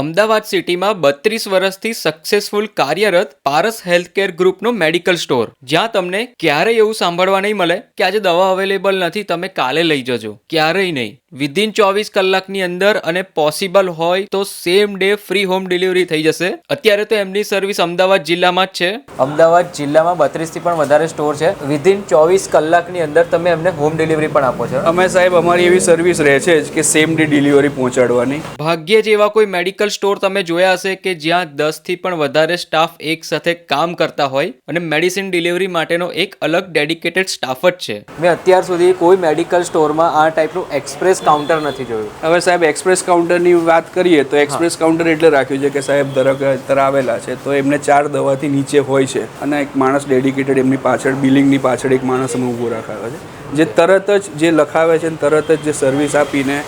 અમદાવાદ સિટીમાં 32 વર્ષથી સક્સેસફુલ કાર્યરત પારસ હેલ્થકેર ગ્રુપનો મેડિકલ સ્ટોર, જ્યાં તમને ક્યારેય એવું સાંભળવા નહીં મળે કે આજે દવા અવેલેબલ નથી, તમે કાલે લઈ જજો. ક્યારેય નહીં. વિધિન 24 કલાકની અંદર અને પોસિબલ હોય તો same day free home delivery થઈ જશે. અત્યારે તો એમની સર્વિસ અમદાવાદ જિલ્લામાં જ છે. અમદાવાદ જિલ્લામાં 32 થી પણ વધારે સ્ટોર છે. વિધિન 24 કલાકની અંદર તમે એમને હોમ ડિલિવરી પણ આપો છો. અમે સાહેબ અમારી એવી સર્વિસ રહે છે કે સેમ ડે ડિલિવરી પહોંચાડવાની. ભાગ્યે જ એવા કોઈ મેડિકલ સ્ટોર તમે જોયા હશે કે જ્યાં 10 થી પણ વધારે સ્ટાફ એક સાથે કામ કરતા હોય અને મેડિસિન ડિલિવરી માટેનો એક અલગ ડેડિકેટેડ સ્ટાફ જ છે. મેં અત્યાર સુધી કોઈ મેડિકલ સ્ટોરમાં આ ટાઈપનું એક્સપ્રેસ કાઉન્ટર નથી જોયું. હવે સાહેબ એક્સપ્રેસ કાઉન્ટરની વાત કરીએ તો એક્સપ્રેસ કાઉન્ટર એટલે રાખ્યું છે કે સાહેબ ધરાવતા આવેલા છે તો એમને 4 દવાથી નીચે હોય છે અને એક માણસ ડેડિકેટેડ એમની પાછળ બિલિંગની પાછળ એક માણસ અમે ઊભો રાખાવે છે, જે તરત જ જે લખાવે છે ને તરત જ જે સર્વિસ આપીને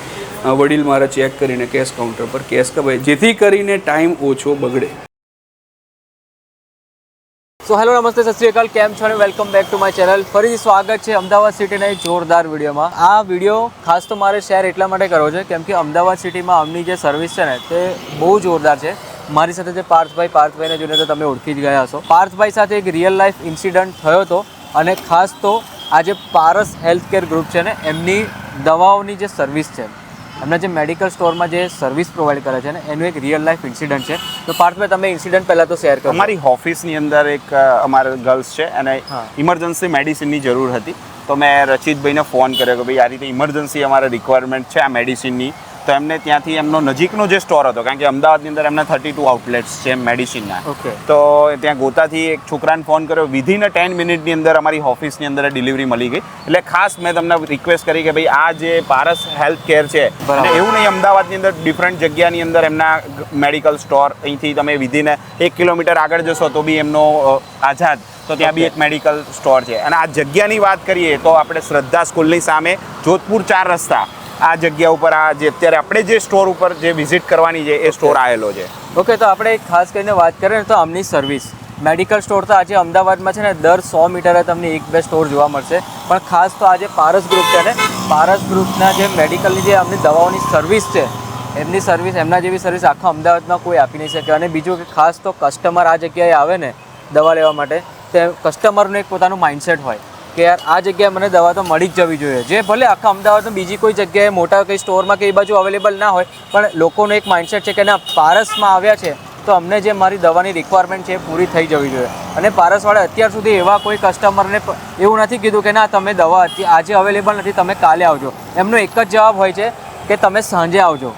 વડીલ મારા ચેક કરીને કેશ કાઉન્ટર પર કેશ કપાય, જેથી કરીને ટાઈમ ઓછો બગડે. સો હેલો, નમસ્તે, સત શ્રી અકાલ, કેમ છો અને welcome back to my channel. ફરીથી સ્વાગત છે અમદાવાદ સિટીના એક જોરદાર વિડીયોમાં. આ વિડીયો ખાસ તો મારે શેર એટલા માટે કરવો છે કેમ કે અમદાવાદ સિટીમાં અમની જે સર્વિસ છે ને તે બહુ જોરદાર છે. મારી સાથે જે પાર્થભાઈને જોઈને તો તમે ઓળખી જ ગયા હશો. પાર્થભાઈ સાથે એક રિયલ લાઈફ ઇન્સિડન્ટ થયો હતો અને ખાસ તો આ જે પારસ હેલ્થકેર ગ્રુપ છે ને એમની દવાઓની જે સર્વિસ છે, એમના જે મેડિકલ સ્ટોરમાં જે સર્વિસ પ્રોવાઈડ કરે છે ને એનું એક રિયલ લાઈફ ઇન્સિડન્ટ છે. તો પાર્થભાઈ તમે ઇન્સિડન્ટ પહેલાં તો શેર કરો. અમારી ઓફિસની અંદર એક અમારા ગર્લ્સ છે અને ઇમરજન્સી મેડિસિનની જરૂર હતી, તો મેં રચિતભાઈને ફોન કર્યો કે ભાઈ આ રીતે ઇમરજન્સી અમારે રિક્વાયરમેન્ટ છે આ મેડિસિનની. તો એમને ત્યાંથી એમનો નજીકનો જે સ્ટોર હતો, કારણ કે અમદાવાદની અંદર એમના 32 આઉટલેટ્સ છે મેડિસિનના, તો ત્યાં ગોતાથી એક છોકરાને ફોન કર્યો. વિધિન 10 મિનિટની અંદર અમારી ઓફિસની અંદર ડિલિવરી મળી ગઈ. એટલે ખાસ મેં તમને રિક્વેસ્ટ કરી કે ભાઈ આ જે પારસ હેલ્થ કેર છે, એવું નહીં, અમદાવાદની અંદર ડિફરન્ટ જગ્યાની અંદર એમના મેડિકલ સ્ટોર, અહીંથી તમે વિધિન 1 કિલોમીટર આગળ જશો તો બી એમનો આઝાદ, તો ત્યાં બી એક મેડિકલ સ્ટોર છે. અને આ જગ્યાની વાત કરીએ તો આપણે શ્રદ્ધા સ્કૂલની સામે જોધપુર 4 રસ્તા આ જગ્યા ઉપર આ જે અત્યારે આપણે જે સ્ટોર ઉપર જે વિઝિટ કરવાની છે એ સ્ટોર આવેલો છે. ઓકે, તો આપણે ખાસ કરીને વાત કરીએ ને તો આમની સર્વિસ મેડિકલ સ્ટોર તો આજે અમદાવાદમાં છે ને દર 100 મીટરે તમને 1-2 સ્ટોર જોવા મળશે, પણ ખાસ તો આજે પારસ ગ્રુપ છે ને, પારસ ગ્રુપના જે મેડિકલની જે આમની દવાઓની સર્વિસ છે, એમની સર્વિસ, એમના જેવી સર્વિસ આખા અમદાવાદમાં કોઈ આપી નહીં શકે. અને બીજું કે ખાસ તો કસ્ટમર આ જગ્યાએ આવે ને દવા લેવા માટે, તે કસ્ટમરનું એક પોતાનું માઇન્ડસેટ હોય કે યાર આ જગ્યાએ મને દવા તો મળી જ જવી જોઈએ. જે ભલે આખા અમદાવાદમાં બીજી કોઈ જગ્યાએ મોટા કંઈ સ્ટોરમાં કે એ બાજુ અવેલેબલ ના હોય, પણ લોકોનો એક માઇન્ડસેટ છે કે ના, પારસમાં આવ્યા છે તો અમને જે મારી દવાની રિક્વાયરમેન્ટ છે એ પૂરી થઈ જવી જોઈએ. અને પારસવાળા અત્યાર સુધી એવા કોઈ કસ્ટમરને એવું નથી કીધું કે ના તમે દવા આજે અવેલેબલ નથી, તમે કાલે આવજો. એમનો એક જ જવાબ હોય છે કે તમે સાંજે આવજો.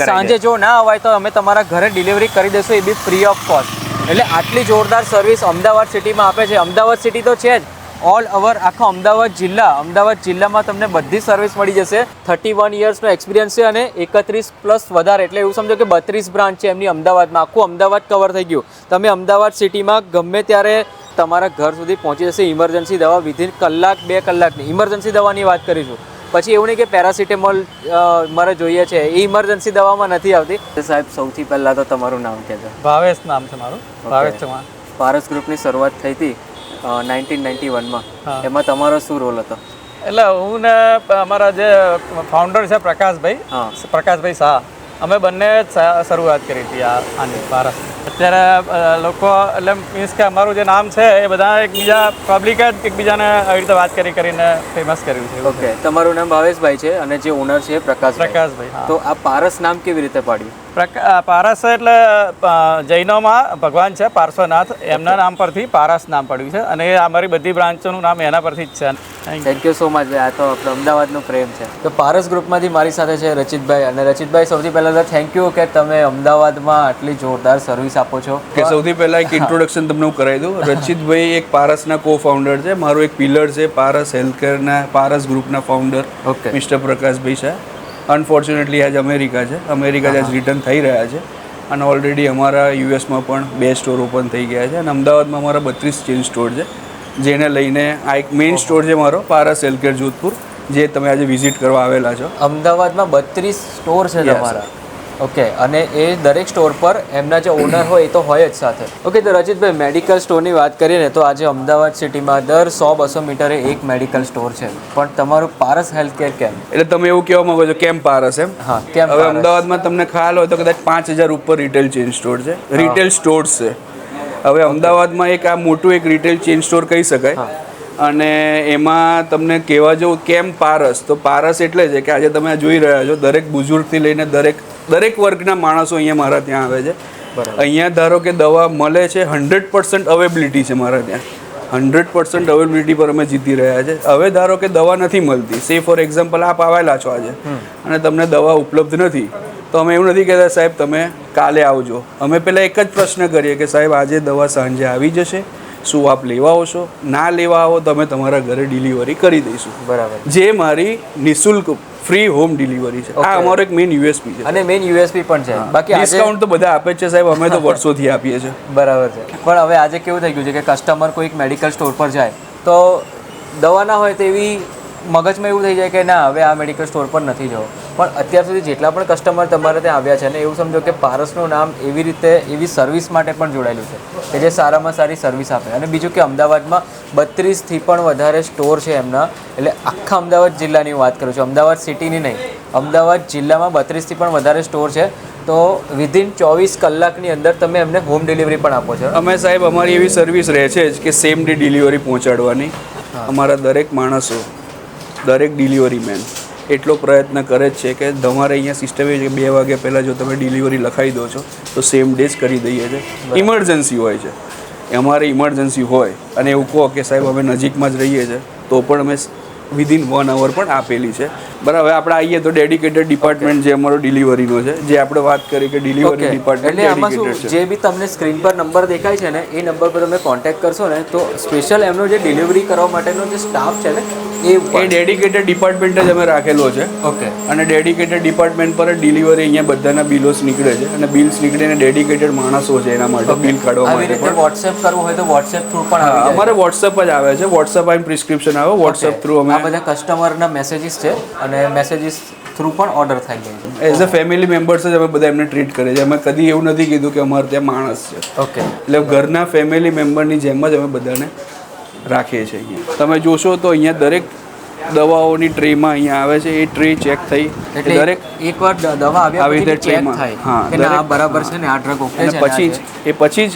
સાંજે જો ના અવાય તો અમે તમારા ઘરે ડિલિવરી કરી દઈશું, એ બી ફ્રી ઓફ કોસ્ટ. એટલે આટલી જોરદાર સર્વિસ અમદાવાદ સિટીમાં આપે છે. અમદાવાદ સિટી તો છે જ, ઓલ ઓવર આખો અમદાવાદ જિલ્લામાં તમને બધી સર્વિસ મળી જશે. 31 યર્સનો એક્સપિરિયન્સ છે અને 31+ વધારે, એટલે એવું સમજો કે 32 બ્રાન્ચ છે એમની અમદાવાદમાં. આખું અમદાવાદ કવર થઈ ગયું. તમે અમદાવાદ સિટીમાં ગમે ત્યારે તમારા ઘર સુધી પહોંચી જશે ઇમરજન્સી દવા. વિધિન 1-2 કલાકની ઇમરજન્સી દવાની વાત કરીશું. પછી એવું નહીં કે પેરાસિટેમોલ મારે જોઈએ છે, એ ઇમરજન્સી દવામાં નથી આવતી. સાહેબ, સૌથી પહેલાં તો તમારું નામ કહેજો. ભાવેશ નામ છે મારું, ભાવેશ ચૌહાણ. પારસ ગ્રુપની શરૂઆત થઈ હતી 1991માં. એમાં તમારો શું રોલ હતો? એટલે હું ને અમારા જે ફાઉન્ડર છે પ્રકાશભાઈ શાહ, અમે બંને શરૂઆત કરી હતી આની પારસ. અત્યારે લોકો એટલે મીન્સ કે અમારું જે નામ છે એ બધા એકબીજા પબ્લિકે જ એકબીજાને આવી રીતે વાત કરીને ફેમસ કર્યું છે. ઓકે, તમારું નામ ભાવેશભાઈ છે અને જે ઓનર છે પ્રકાશભાઈ. તો આ પારસ નામ કેવી રીતે પાડ્યું? પારસ એટલે જૈનોમાં ભગવાન છે પાર્શ્વનાથ, એમના નામ પરથી પારસ નામ પડ્યું છે અને અમારી બધી બ્રાન્ચોનું નામ એના પરથી જ છે. થેન્ક યુ સો મચ ભાઈ, આ તો આપણો અમદાવાદનો પ્રેમ છે. તો પારસ ગ્રુપમાંથી મારી સાથે છે રચિતભાઈ. અને રચિતભાઈ, સૌથી પહેલાં તો થેન્ક યુ કે તમે અમદાવાદમાં આટલી જોરદાર સર્વિસ આપો છો. કે સૌથી પહેલાં એક ઇન્ટ્રોડક્શન તમને હું કરાવી દઉં. રચિતભાઈ એક પારસના કો ફાઉન્ડર છે, મારું એક પિલર છે પારસ હેલ્થકેરના, પારસ ગ્રુપના ફાઉન્ડર મિસ્ટર પ્રકાશભાઈ છે. અનફોર્ચ્યુનેટલી આજ અમેરિકા જ રિટર્ન થઈ રહ્યા છે અને ઓલરેડી અમારા યુએસમાં પણ 2 સ્ટોર ઓપન થઈ ગયા છે અને અમદાવાદમાં અમારા 32 ચેઇન સ્ટોર છે, જેને લઈને આ એક મેઇન સ્ટોર છે મારો પારસ હેલ્થકેર જોધપુર, જે તમે આજે વિઝિટ કરવા આવેલા છો. અમદાવાદમાં 32 સ્ટોર છે તમારા. ઓકે, અને એ દરેક સ્ટોર પર એમના જે ઓનર હોય એ તો હોય જ સાથે. ઓકે, તો રચિતભાઈ મેડિકલ સ્ટોરની વાત કરીએ ને તો આજે અમદાવાદ સિટીમાં દર 100-200 મીટરે એક મેડિકલ સ્ટોર છે, પણ તમારું પારસ હેલ્થકેર કેમ? એટલે તમે એવું કહેવા માંગો છો કેમ પારસ એમ? હા, કેમ હવે પારસ? અમદાવાદમાં તમને ખ્યાલ હોય તો કદાચ 5000 ઉપર રિટેલ ચેઇન સ્ટોર છે, રિટેલ સ્ટોર્સ છે. હવે અમદાવાદમાં એક આ મોટું એક રિટેલ ચેઇન સ્ટોર કહી શકાય. અને એમાં તમને કહેવા જવું કેમ પારસ, તો પારસ એટલે છે કે આજે તમે જોઈ રહ્યા છો દરેક બુઝુર્ગથી લઈને દરેક વર્ગના માણસો અહીંયા મારા ત્યાં આવે છે. અહીંયા ધારો કે દવા મળે છે, 100% અવેબિલિટી છે મારા ત્યાં, 100% અવેબિલિટી પર અમે જીતી રહ્યા છે. હવે ધારો કે દવા નથી મળતી, સે ફોર એક્ઝામ્પલ આપ આવેલા છો આજે અને તમને દવા ઉપલબ્ધ નથી, તો અમે એવું નથી કહેતા સાહેબ તમે કાલે આવજો. અમે પહેલાં એક જ પ્રશ્ન કરીએ કે સાહેબ આજે દવા સાંજે આવી જશે, શું આપ લેવા આવશો? ના લેવા આવો તો અમે તમારા ઘરે ડિલિવરી કરી દઈશું. બરાબર. જે મારી નિઃશુલ્ક ફ્રી હોમ ડિલિવરી છે. આ અમારો એક મેઇન યુએસપી છે. અને મેઇન યુએસપી પણ છે. બાકી ડિસ્કાઉન્ટ તો બધા આપે જ છે સાહેબ, અમે તો વર્ષોથી આપીએ છીએ. બરાબર છે. પણ હવે આજે કેવું થઈ ગયું છે કે કસ્ટમર કોઈક મેડિકલ સ્ટોર પર જાય તો દવા ના હોય તો એવી મગજમાં એવું થઈ જાય કે ના હવે આ મેડિકલ સ્ટોર પર નથી જવું. પણ અત્યાર સુધી જેટલા પણ કસ્ટમર તમારે ત્યાં આવ્યા છે ને એવું સમજો કે પારસનું નામ એવી રીતે એવી સર્વિસ માટે પણ જોડાયેલું છે કે જે સારામાં સારી સર્વિસ આપે. અને બીજું કે અમદાવાદમાં 32થી પણ વધારે સ્ટોર છે એમના, એટલે આખા અમદાવાદ જિલ્લાની વાત કરું છું, અમદાવાદ સિટીની નહીં, અમદાવાદ જિલ્લામાં 32થી પણ વધારે સ્ટોર છે. તો વિધિન 24 કલાકની અંદર તમે એમને હોમ ડિલિવરી પણ આપો છો? અમે સાહેબ અમારી એવી સર્વિસ રહે છે જ કે સેમ ડે ડિલિવરી પહોંચાડવાની. અમારા દરેક માણસો, દરેક ડિલિવરી મેન એટલો પ્રયત્ન કરે જ છે કે તમારે અહીંયા સિસ્ટમ એ છે કે 2 વાગ્યા પહેલાં જો તમે ડિલિવરી લખાવી દો છો તો સેમ ડે જ કરી દઈએ છીએ. ઇમરજન્સી હોય છે, અમારે ઇમરજન્સી હોય અને એવું કહો કે સાહેબ અમે નજીકમાં જ રહીએ છીએ તો પણ અમે વિધિન 1 અવર પણ આપેલી છે. બરાબર. આપણે આવીએ તો ડેડિકેટેડ ડિપાર્ટમેન્ટ જે અમારો ડિલિવરીનો છે, જે આપણે વાત કરી કે ડિલિવરી ડિપાર્ટમેન્ટ એટલે આમાં શું ડેડિકેટેડ છે. જે બી તમને સ્ક્રીન પર નંબર દેખાય છે ને એ નંબર પર તમે કોન્ટેક્ટ કરશો ને તો સ્પેશિયલ એમનો જે ડિલિવરી કરવા માટેનો જે સ્ટાફ છે ને એ ડેડિકેટેડ ડિપાર્ટમેન્ટ જ અમે રાખેલો છે. ઓકે. અને ડેડિકેટેડ ડિપાર્ટમેન્ટ પર જ ડિલિવરી અહીંયા બધાના બિલોસ નીકળે છે અને બિલ્સ નીકળીને ડેડિકેટેડ માણસો છે એના માટે બિલ કાઢવા આવી માટે રીતે વોટ્સએપ કરવું હોય તો વોટ્સએપ થ્રુ પણ આવી જાય. અમારે વોટ્સએપ જ આવે છે. વોટ્સએપ આઈને પ્રિસ્ક્રિપ્શન આવે, વોટ્સએપ થ્રુ અમે આ બધા કસ્ટમરના મેસેજીસ છે અને મેસેજીસ થ્રુ પણ ઓર્ડર થઈ જાય છે. એઝ અ ફેમિલી મેમ્બર્સ જ અમે બધા એમને ટ્રીટ કરીએ છીએ. અમે કદી એવું નથી કીધું કે અમારે ત્યાં માણસ છે. ઓકે. એટલે ઘરના ફેમિલી મેમ્બરની જેમ જ અમે બધાને રાખીએ છીએ અહીંયા. તમે જોશો તો અહીંયા દરેક દવાઓની ટ્રેમાં અહીંયા આવે છે, એ ટ્રે ચેક થઈ એટલે દરેક એકવાર દવા આવ્યા આવી રીતે પછી ચેક ટ્રેમાં. થાય હા, કે ના આ દરેક- બરાબર છે ને આ ડ્રગ ઓકે અને છે પછી જ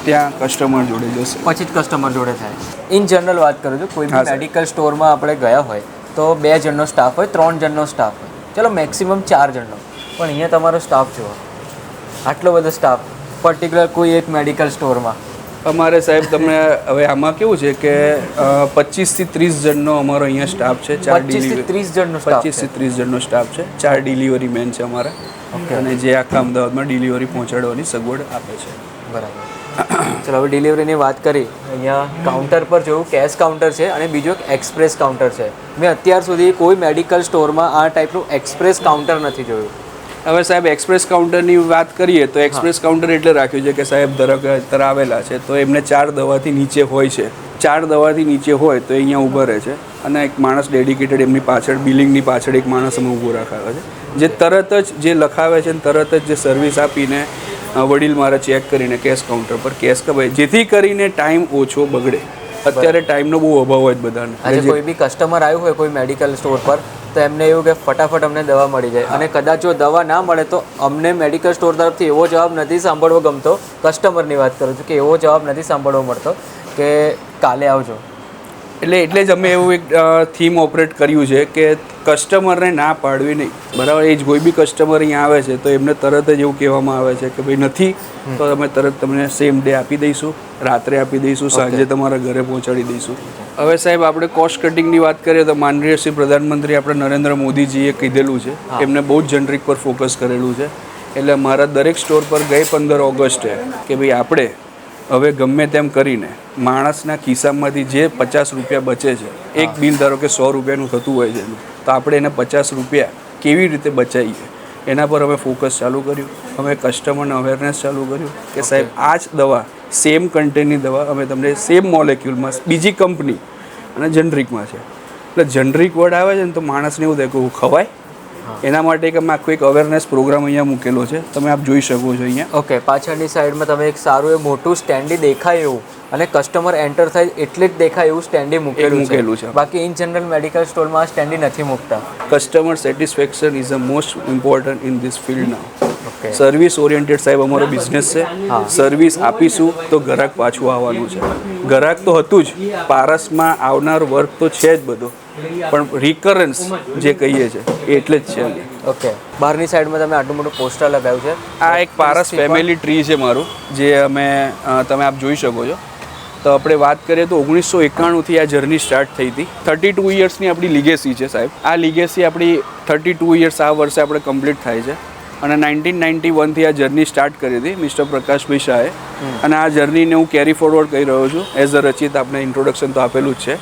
ત્યાં કસ્ટમર જોડે જશે. પછી જ કસ્ટમર જોડે થાય. ઇન જનરલ વાત કરું છું, કોઈ હા, બી સર. મેડિકલ સ્ટોરમાં આપણે ગયા હોય તો 2 જણનો સ્ટાફ હોય, 3 જણનો સ્ટાફ હોય, ચલો મેક્સિમમ 4 જણનો, પણ અહીંયા તમારો સ્ટાફ જુઓ, આટલો બધો સ્ટાફ પર્ટિક્યુલર કોઈ એક મેડિકલ સ્ટોરમાં. અમારે સાહેબ તમને હવે આમાં કેવું છે કે 25 થી 30 જણનો અમારો અહીંયા સ્ટાફ છે. 25 થી 30 જણનો સ્ટાફ 25 થી 30 જણનો સ્ટાફ છે. 4 ડિલિવરી મેન છે અમારા, અને જે આખા અમદાવાદમાં ડિલિવરી પહોંચાડવાની સગવડ આપે છે. બરાબર. ચલો હવે ડિલિવરીની વાત કરી. અહીંયા કાઉન્ટર પર જોયું કેશ કાઉન્ટર છે અને બીજું એક એક્સપ્રેસ કાઉન્ટર છે. મેં અત્યાર સુધી કોઈ મેડિકલ સ્ટોરમાં આ ટાઈપનું એક્સપ્રેસ કાઉન્ટર નથી જોયું. હવે સાહેબ એક્સપ્રેસ કાઉન્ટરની વાત કરીએ તો એક્સપ્રેસ કાઉન્ટર એટલે રાખ્યું છે કે સાહેબ ધારો કે અત્યારે આવેલા છે તો એમને 4 દવાથી નીચે હોય છે. 4 દવાથી નીચે હોય તો અહીંયા ઊભા રહે છે અને એક માણસ ડેડિકેટેડ એમની પાછળ બિલિંગની પાછળ એક માણસ અમે ઊભો રાખાયો છે, જે તરત જ જે લખાવે છે તરત જ જે સર્વિસ આપીને વડીલ મારા ચેક કરીને કેશ કાઉન્ટર પર કેશ કપાય, જેથી કરીને ટાઈમ ઓછો બગડે. અત્યારે ટાઈમનો બહુ અભાવ હોય બધાને. આજે કોઈ બી કસ્ટમર આવ્યું હોય કોઈ મેડિકલ સ્ટોર પર તો એમને એવું કે ફટાફટ અમને દવા મળી જાય, અને કદાચ જો દવા ના મળે તો અમને મેડિકલ સ્ટોર તરફથી એવો જવાબ નથી સાંભળવો ગમતો, કસ્ટમરની વાત કરું છું કે એવો જવાબ નથી સાંભળવો મળતો કે કાલે આવજો. એટલે જ અમે એવું એક થીમ ઓપરેટ કર્યું છે કે કસ્ટમરને ના પાડવી નહીં. બરાબર. એ જ કોઈ બી કસ્ટમર અહીંયા આવે છે તો એમને તરત જ એવું કહેવામાં આવે છે કે ભાઈ નથી તો અમે તરત તમને સેમ ડે આપી દઈશું, રાત્રે આપી દઈશું, સાંજે તમારા ઘરે પહોંચાડી દઈશું. હવે સાહેબ આપણે કોસ્ટ કટિંગની વાત કરીએ તો માનનીય શ્રી પ્રધાનમંત્રી આપણે નરેન્દ્ર મોદીજીએ કીધેલું છે, એમને બહુ જ જનરિક પર ફોકસ કરેલું છે. એટલે મારા દરેક સ્ટોર પર ગઈ 15 ઓગસ્ટે કે ભાઈ આપણે હવે ગમે તેમ કરીને માણસના ખિસ્સામાંથી જે 50 રૂપિયા બચે છે, એક બિલ ધારો કે 100 રૂપિયાનું થતું હોય છે તો આપણે એને 50 રૂપિયા કેવી રીતે બચાવીએ એના પર અમે ફોકસ ચાલુ કર્યું. અમે કસ્ટમરને અવેરનેસ ચાલુ કર્યું કે સાહેબ આ જ દવા સેમ કન્ટેનની દવા અમે તમને સેમ મોલેક્યુલમાં બીજી કંપની અને જનરિકમાં છે. એટલે જનરિક વર્ડ આવે છે ને તો માણસને એવું થાય કે હું ખવાય, એના માટે એક અમે આખો એક અવેરનેસ પ્રોગ્રામ અહીંયા મૂકેલો છે, તમે આપ જોઈ શકો છો અહીંયા. ઓકે, પાછળની સાઈડમાં તમે એક સારું એ મોટું સ્ટેન્ડી દેખાય એવું અને કસ્ટમર એન્ટર થાય એટલે જ દેખાય એવું સ્ટેન્ડી મૂકેલું છે. બાકી ઇન જનરલ મેડિકલ સ્ટોરમાં આ સ્ટેન્ડી નથી મૂકતા. Customer satisfaction is the most important in this field now. Service oriented સાહેબ અમારો બિઝનેસ છે. સર્વિસ આપીશું તો ગ્રાહક પાછું આવવાનું છે. ગ્રાહક તો હતું જ, પારસમાં આવનાર વર્ક તો છે જ બધો, પણ રિકરન્સ જે કહીએ છીએ એટલે જ છે. ઓકે, બહારની સાઈડમાં તમે આટલું મોટું પોસ્ટર લગાવ્યું છે. આ એક પારસ ફેમિલી ટ્રી છે મારું, જે અમે તમે આપ જોઈ શકો છો. તો આપણે વાત કરીએ તો 1991થી આ જર્ની સ્ટાર્ટ થઈ હતી. 32 યર્સની આપણી લીગેસી છે સાહેબ. આ લીગેસી આપણી 32 યર્સ આ વર્ષે આપણે કમ્પ્લીટ થાય છે. અને 1991થી આ જર્ની સ્ટાર્ટ કરી હતી મિસ્ટર પ્રકાશભાઈ શાહે. અને આ જર્નીને હું કેરી ફોરવર્ડ કરી રહ્યો છું એઝ અ રચિત. આપણે ઇન્ટ્રોડક્શન તો આપેલું જ છે.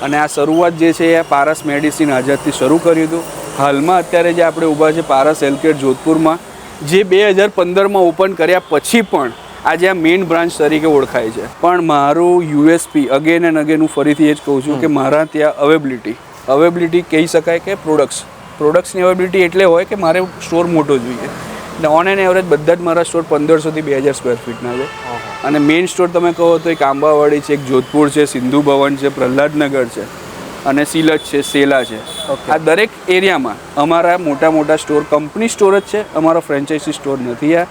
અને આ શરૂઆત જે છે એ પારસ મેડિસિન આઝાદથી શરૂ કર્યું હતું. હાલમાં અત્યારે જે આપણે ઊભા છે પારસ હેલ્થકેર જોધપુરમાં, જે 2015માં ઓપન કર્યા પછી પણ આજે આ મેઇન બ્રાન્ચ તરીકે ઓળખાય છે. પણ મારું યુએસપી અગેન એન્ડ અગેન હું ફરીથી એ જ કહું છું કે મારા ત્યાં અવેબિલિટી કહી શકાય કે પ્રોડક્ટ્સની અવેબિલિટી એટલે હોય કે મારે સ્ટોર મોટો જોઈએ. ને ઓન એન એવરેજ બધા જ મારા સ્ટોર 1500થી 2000 સ્ક્વેર ફીટના છે. અને મેઇન સ્ટોર તમે કહો તો એક આંબાવાડી છે, એક જોધપુર છે, સિંધુ ભવન છે, પ્રહલાદનગર છે અને સિલચ છે, સેલા છે. આ દરેક એરિયામાં અમારા મોટા સ્ટોર કંપની સ્ટોર જ છે, અમારો ફ્રેન્ચાઇઝી સ્ટોર નથી. આ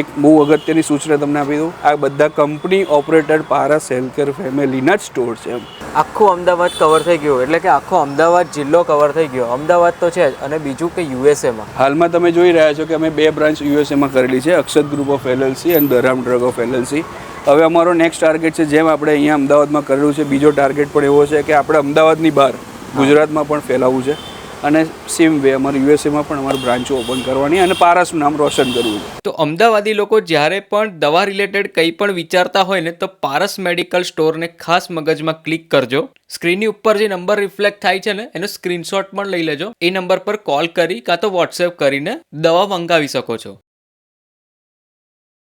એક બહુ અગત્યની સૂચના તમને આપી દઉં, આ બધા કંપની ઓપરેટેડ પારસ હેલ્થકેર ફેમિલીના જ સ્ટોર છે. આખું અમદાવાદ કવર થઈ ગયું, એટલે કે આખો અમદાવાદ જિલ્લો કવર થઈ ગયો. અમદાવાદ તો છે જ, અને બીજું કે યુએસએમાં હાલમાં તમે જોઈ રહ્યા છો કે અમે 2 બ્રાન્ચ યુએસએમાં કરેલી છે, અક્ષત ગ્રુપ ઓફ LLC અને દરામ ડ્રગ ઓફ LLC. હવે અમારો નેક્સ્ટ ટાર્ગેટ છે, જેમ આપણે અહીંયા અમદાવાદમાં કરેલું છે, બીજો ટાર્ગેટ પણ એવો છે કે આપણે અમદાવાદની બહાર ગુજરાતમાં પણ ફેલાવવું છે. અને સેમ વે અમારે યુએસએમાં પણ અમારી બ્રાન્ચો ઓપન કરવાની અને પારસનું નામ રોશન કરવું છે. તો અમદાવાદી લોકો જ્યારે પણ દવા રિલેટેડ કંઈ પણ વિચારતા હોય ને તો પારસ મેડિકલ સ્ટોરને ખાસ મગજમાં ક્લિક કરજો. સ્ક્રીનની ઉપર જે નંબર રિફ્લેક્ટ થાય છે ને એનો સ્ક્રીનશોટ પણ લઈ લેજો. એ નંબર પર કોલ કરી કાં તો વોટ્સએપ કરીને દવા મંગાવી શકો છો.